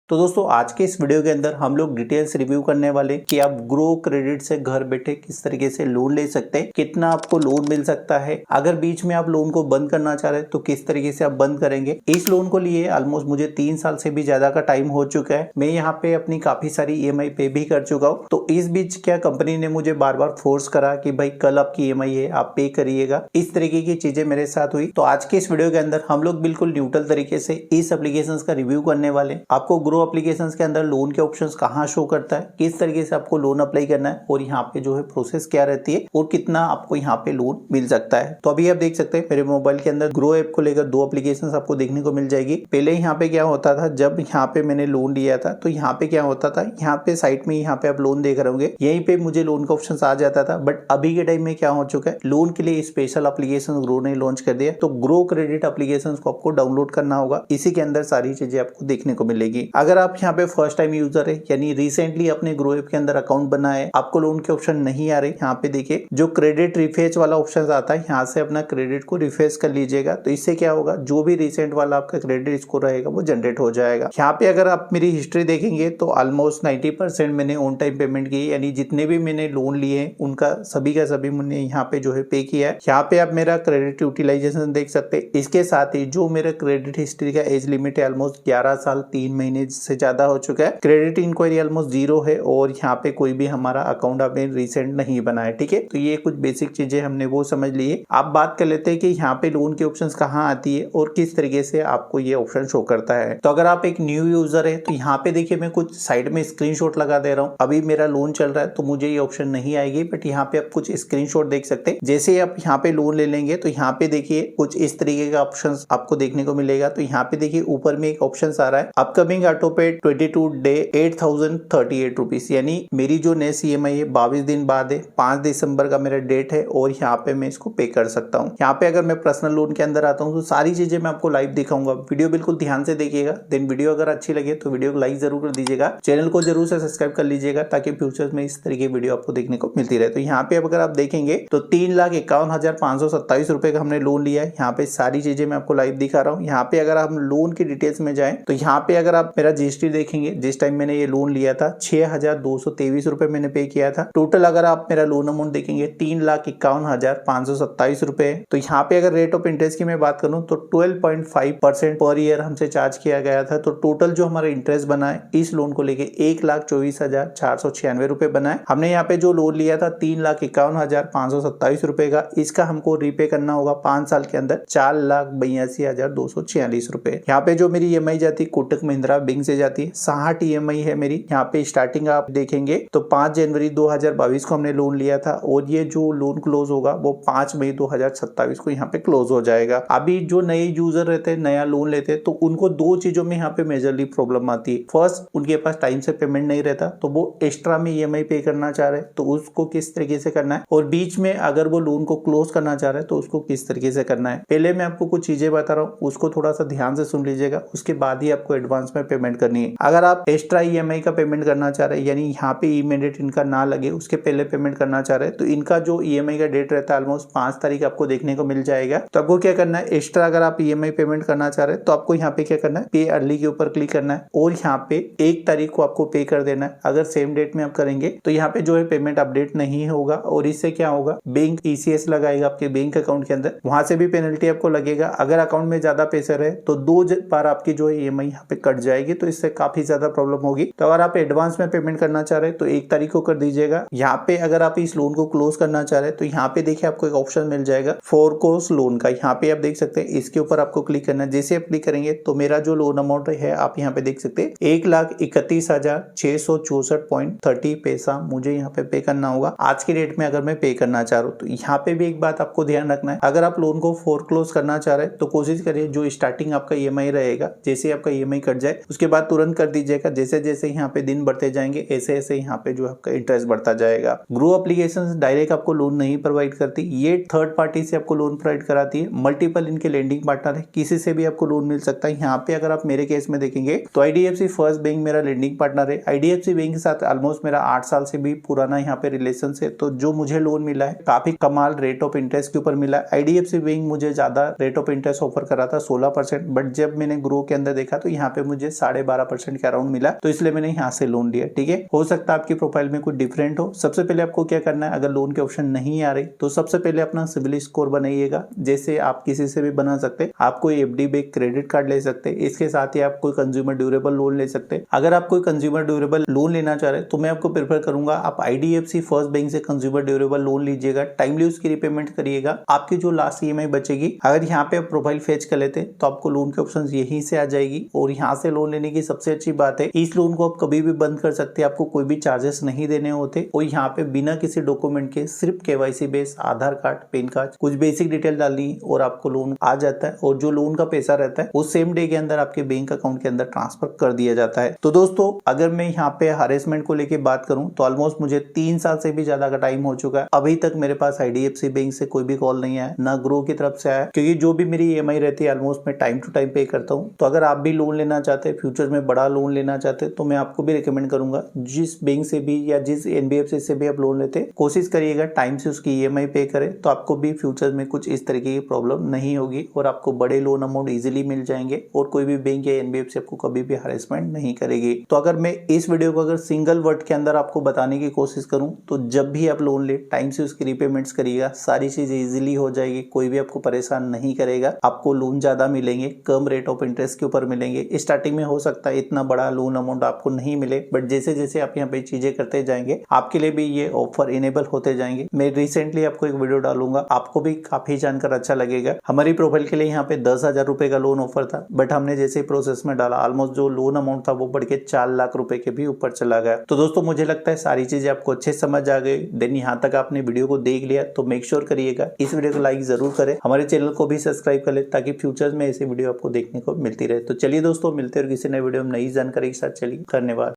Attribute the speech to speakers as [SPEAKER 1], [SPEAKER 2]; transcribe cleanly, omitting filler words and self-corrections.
[SPEAKER 1] तो दोस्तों आज के इस वीडियो के अंदर हम लोग डिटेल्स रिव्यू करने वाले कि आप ग्रो क्रेडिट से घर बैठे किस तरीके से लोन ले सकते हैं, कितना आपको लोन मिल सकता है, अगर बीच में आप लोन को बंद करना चाह रहे हैं तो किस तरीके से आप बंद करेंगे। इस लोन को लिए ऑलमोस्ट मुझे 3 साल से भी ज्यादा का टाइम हो चुका है। मैं यहाँ पे अपनी काफी सारी ईएमआई पे भी कर चुका हूँ। तो इस बीच क्या कंपनी ने मुझे बार बार फोर्स करा कि भाई कल आपकी ईएमआई है, आप पे करिएगा। इस तरीके की चीजें मेरे साथ हुई। तो आज के इस वीडियो के अंदर हम लोग बिल्कुल न्यूट्रल तरीके से इस एप्लीकेशन का रिव्यू करने वाले। आपको ग्रो एप्लीकेशंस के अंदर लोन के ऑप्शंस कहां शो करता है, किस तरीके से आपको लोन अप्लाई करना है और यहाँ पे जो है प्रोसेस क्या रहती है और कितना आपको यहाँ पे लोन मिल सकता है। तो अभी आप देख सकते हैं मेरे मोबाइल के अंदर ग्रो ऐप को लेकर 2 एप्लीकेशंस आपको देखने को मिल जाएगी। पहले यहाँ पे क्या होता था, जब यहाँ पे मैंने लोन लिया था तो यहाँ पे क्या होता था, यहाँ पे साइट में यहाँ पे आप लोन देख रहे होंगे, यहीं पे मुझे लोन का ऑप्शन आ जाता था। बट अभी के टाइम में क्या हो चुका है, लोन के लिए स्पेशल एप्लीकेशन ग्रो ने लॉन्च कर दिया। तो ग्रो क्रेडिट एप्लीकेशन को आपको डाउनलोड करना होगा, इसी के अंदर सारी चीजें आपको देखने को मिलेगी। अगर आप यहाँ पे फर्स्ट टाइम यूजर है यानी रिसेंटली अपने ग्रो ऐप के अंदर अकाउंट बनाया है, आपको लोन के ऑप्शन नहीं आ रहे, यहाँ पे देखिए जो क्रेडिट रिफ्रेश वाला ऑप्शन आता है, यहाँ से अपना क्रेडिट को रिफ्रेश कर लीजिएगा। तो इससे क्या होगा, जो भी रिसेंट वाला आपका क्रेडिट स्कोर रहेगा वो जनरेट हो जाएगा। यहाँ पे अगर आप मेरी हिस्ट्री देखेंगे तो ऑलमोस्ट 90% मैंने ऑन टाइम पेमेंट की, यानी जितने भी मैंने लोन लिए उनका सभी का सभी मैंने यहाँ पे जो है पे किया है। यहाँ पे आप मेरा क्रेडिट यूटिलाइजेशन देख सकते हैं। इसके साथ ही जो मेरा क्रेडिट हिस्ट्री का एज लिमिट है ऑलमोस्ट 11 साल 3 महीने से ज्यादा हो चुका है। क्रेडिट इंक्वायरी ऑलमोस्ट 0 है और यहाँ पे कोई भी हमारा अकाउंट आपने रिसेंट नहीं बना है। ठीक है, तो ये कुछ बेसिक चीजें हमने वो समझ ली है। आप बात कर लेते हैं कि यहाँ पे लोन के ऑप्शंस कहाँ आती है और किस तरीके से आपको ये ऑप्शन शो करता है। तो अगर आप एक न्यू यूजर है तो यहाँ पे देखिए मैं कुछ साइड में स्क्रीनशॉट लगा दे रहा हूँ। अभी मेरा लोन चल रहा है तो मुझे ये ऑप्शन नहीं आएगी, बट यहाँ पे आप कुछ स्क्रीनशॉट देख सकते हैं। जैसे आप यहाँ पे लोन ले लेंगे तो यहाँ पे देखिए कुछ इस तरीके का ऑप्शन आपको देखने को मिलेगा। तो यहाँ पे देखिए ऊपर में एक ऑप्शन आ रहा है, अपकमिंग ऑटो पे 22 डे 8038 रुपीज, यानी मेरी जो नेक्स्ट ईएमआई है 22 दिन बाद है, 5 दिसंबर का मेरा डेट है और यहाँ पे मैं इसको पे कर सकता हूँ। यहाँ पे अगर मैं पर्सनल लोन के अंदर आता हूँ तो सारी चीजें मैं आपको लाइव दिखाऊंगा। वीडियो बिल्कुल ध्यान से देखिएगा। देन वीडियो अगर अच्छी लगे तो वीडियो को लाइक जरूर कर दीजिएगा, चैनल को जरूर से सब्सक्राइब कर लीजिएगा ताकि फ्यूचर में इस तरीके की वीडियो आपको देखने को मिलती रहे। तो यहाँ पे अगर आप देखेंगे तो 3,51,527 रुपए का हमने लोन लिया है। यहाँ पे सारी चीजें मैं आपको लाइव दिखा रहा हूँ। यहाँ पे अगर हम लोन की डिटेल्स में जाए तो यहाँ पे अगर आप मेरा जीएसटी देखेंगे, जिस टाइम मैंने ये लोन लिया था 6,223 रुपए मैंने पे किया था। टोटल अगर आप मेरा लोन अमाउंट देखेंगे 3,51,527 रुपए। तो यहाँ पे अगर रेट ऑफ इंटरेस्ट की मैं बात करूं तो 12.5% पर ईयर हमसे चार्ज किया गया था। तो टोटल जो हमारा इंटरेस्ट बना है इस लोन को लेके 1,24,496 रुपए बना है। हमने यहाँ पे जो लोन लिया था 3,51,527 रुपए का, इसका हमको रीपे करना होगा 5 साल के अंदर 4,82,246 रुपए। यहाँ पे जो मेरी ईएमआई जाती है कोटक महिंद्रा बैंक से जाती है, 60 ईएमआई है मेरी। यहाँ पे स्टार्टिंग आप देखेंगे तो 5 जनवरी 2022 को हमने लोन लिया था और ये जो लोन क्लोज होगा वो 5 मई 2027 को यहाँ पे क्लोज हो जाएगा। अभी जो नए यूजर रहते हैं, नया लोन लेते हैं, तो उनको 2 चीजों में यहाँ पे मेजरली प्रॉब्लम आती है। फर्स्ट, उनके पास टाइम से पेमेंट नहीं रहता तो वो एक्स्ट्रा में ईएमआई पे करना चाह रहे हैं तो उसको किस तरीके से करना है, और बीच में अगर वो लोन को क्लोज करना चाह रहे हैं तो उसको किस तरीके से करना है। पहले मैं आपको कुछ चीजें बता रहा हूँ, उसको थोड़ा सा ध्यान से सुन लीजिएगा, उसके बाद ही आपको एडवांस में पेमेंट करनी है। अगर आप एक्स्ट्रा ईएमआई का पेमेंट करना चाह रहे हैं, यानी यहाँ पे इमीडिएट इनका ना लगे उसके पहले पेमेंट करना चाह रहे हैं, तो इनका जो ईएमआई का डेट रहता है ऑलमोस्ट 5 तारीख आपको देखने को मिल जाएगा। तो आपको क्या करना है, एक्स्ट्रा अगर आप ईएमआई पेमेंट करना चाह रहे हैं तो आपको यहाँ पे क्या करना है, पे अर्ली के ऊपर क्लिक करना है और यहाँ पे 1 तारीख को आपको पे कर देना है। अगर सेम डेट में आप करेंगे तो यहाँ पे जो है पेमेंट अपडेट नहीं होगा और इससे क्या होगा, बैंक ईसीएस लगाएगा आपके बैंक अकाउंट के अंदर, वहां से भी पेनल्टी आपको लगेगा। अगर अकाउंट में ज्यादा पैसे रहे तो 2 बार आपकी जो है ईएमआई यहाँ पे कट जाएगी, तो इससे काफी ज्यादा प्रॉब्लम होगी। तो अगर आप एडवांस में पेमेंट करना चाह रहे हैं तो 1 तारीख को कर दीजिएगा। यहाँ पे अगर आप इस लोन को क्लोज करना चाह रहे हैं तो यहाँ पे देखिए आपको एक ऑप्शन मिल जाएगा फोरक्लोज लोन का। यहाँ पे आप देख सकते हैं, इसके ऊपर आपको क्लिक करना है। जैसे आप क्लिक करेंगे तो मेरा जो लोन अमाउंट है आप यहाँ पे देख सकते हैं 1,31,664.30 पैसा मुझे यहाँ पे पे करना होगा आज के डेट में अगर मैं पे करना चाह रहा हूँ। तो यहाँ पे भी एक बात आपको ध्यान रखना है, अगर आप लोन को फोरक्लोज करना चाह रहे हैं तो कोशिश करिए जो स्टार्टिंग आपका ईएमआई रहेगा, जैसे आपका ईएमआई कट जाए उसके बाद तुरंत कर दीजिएगा। जैसे जैसे यहाँ पे दिन बढ़ते जाएंगे ऐसे ऐसे यहाँ पे जो आपका इंटरेस्ट बढ़ता जाएगा। ग्रो एप्लीकेशंस डायरेक्ट आपको लोन नहीं प्रोवाइड करती, ये थर्ड पार्टी से आपको लोन प्रोवाइड कराती है। मल्टीपल इनके लेंडिंग पार्टनर है, किसी से भी आपको लोन मिल सकता है। यहाँ पे अगर आप मेरे केस में देखेंगे तो आईडीएफसी फर्स्ट बैंक मेरा लेंडिंग पार्टनर है। आईडीएफसी बैंक के साथ ऑलमोस्ट मेरा 8 साल से भी पुराना यहाँ पे रिलेशन है। तो जो मुझे लोन मिला है काफी कमाल रेट ऑफ इंटरेस्ट के ऊपर मिला। आईडीएफसी बैंक मुझे ज्यादा रेट ऑफ इंटरेस्ट ऑफर करा था 16%, बट जब मैंने ग्रो के अंदर देखा तो यहाँ पे मुझे 12.5% के अराउंड मिला, तो इसलिए मैंने यहाँ से लोन लिया। ठीक है, हो सकता है आपकी प्रोफाइल में कुछ डिफरेंट हो। सबसे पहले आपको क्या करना है, अगर लोन के ऑप्शन नहीं आ रहे तो सबसे पहले अपना सिविल स्कोर बनाइएगा। जैसे आप किसी से भी बना सकते हैं, आप कोई एफडी बैंक क्रेडिट कार्ड ले सकते हैं, इसके साथ ही आप कोई कंज्यूमर ड्यूरेबल लोन ले सकते हैं। अगर आप कोई कंज्यूमर ड्यूरेबल लोन लेना चाह रहे हैं तो मैं आपको प्रेफर करूंगा आप IDFC फर्स्ट बैंक से कंज्यूमर ड्यूरेबल लोन लीजिएगा, टाइमली उसकी रिपेमेंट करिएगा, आपकी जो लास्ट EMI बचेगी। अगर यहाँ पे आप प्रोफाइल फेच कर लेते तो आपको लोन के ऑप्शन यहीं से आ जाएगी। और यहाँ से लोन लेने की सबसे अच्छी बात है, इस लोन को आप कभी भी बंद कर सकते हैं, आपको कोई भी चार्जेस नहीं देने होते। और यहाँ पे बिना किसी डॉक्यूमेंट के सिर्फ KYC बेस, आधार कार्ड, पैन कार्ड, कुछ बेसिक डिटेल डालनी और आपको लोन आ जाता है। और जो लोन का पैसा रहता है वो सेम डे के अंदर आपके बैंक अकाउंट के अंदर ट्रांसफर कर दिया जाता है। तो दोस्तों, अगर मैं यहाँ पे हरेसमेंट को लेके बात करूं तो ऑलमोस्ट मुझे 3 साल से भी ज्यादा का टाइम हो चुका है। अभी तक मेरे पास IDFC बैंक से कोई भी कॉल नहीं आया, ना ग्रो की तरफ से आया, क्योंकि जो भी मेरी EMI रहती है ऑलमोस्ट मैं टाइम टू टाइम पे करता हूँ। तो अगर आप भी लोन लेना चाहते हैं, फ्यूचर में बड़ा लोन लेना चाहते हैं, तो मैं आपको भी रिकमेंड करूंगा जिस बैंक से भी या जिस NBFC से भी आप लोन लेते हैं, कोशिश करिएगा टाइम से उसकी EMI पे करें, तो आपको भी फ्यूचर में कुछ इस तरीके की प्रॉब्लम नहीं होगी और आपको बड़े लोन अमाउंट इजीली मिल जाएंगे और कोई भी बैंक या NBFC आपको कभी भी हरेसमेंट नहीं करेगी। तो अगर मैं इस वीडियो को अगर सिंगल वर्ड के अंदर आपको बताने की कोशिश करूं तो जब भी आप लोन ले टाइम से उसकी रीपेमेंट्स करिएगा, सारी चीजें इजीली हो जाएगी, कोई भी आपको परेशान नहीं करेगा, आपको लोन ज्यादा मिलेंगे, कम रेट ऑफ इंटरेस्ट के ऊपर मिलेंगे। स्टार्टिंग में हो सकता है इतना बड़ा लोन अमाउंट आपको नहीं मिले, बट जैसे जैसे आप यहाँ पे चीजें करते जाएंगे आपके लिए भी ये ऑफर इनेबल होते जाएंगे। मैं रिसेंटली आपको एक वीडियो डालूंगा, आपको भी काफी जानकर अच्छा लगेगा। हमारी प्रोफाइल के लिए यहाँ पे 10,000 रुपए का लोन ऑफर था, बट हमने जैसे प्रोसेस में डाला ऑलमोस्ट जो लोन अमाउंट था वो बढ़ के 4 लाख रुपए के भी ऊपर चला गया। तो दोस्तों, मुझे लगता है सारी चीजें आपको अच्छे समझ आ गई। देन यहाँ तक आपने वीडियो को देख लिया तो मेक श्योर करिएगा इस वीडियो को लाइक जरूर करें, हमारे चैनल को भी सब्सक्राइब कर ले ताकि फ्यूचर में ऐसी वीडियो आपको देखने को मिलती रहे। तो चलिए दोस्तों, मिलते हैं किसी नए वीडियो में नई जानकारी के साथ। चलिए, धन्यवाद।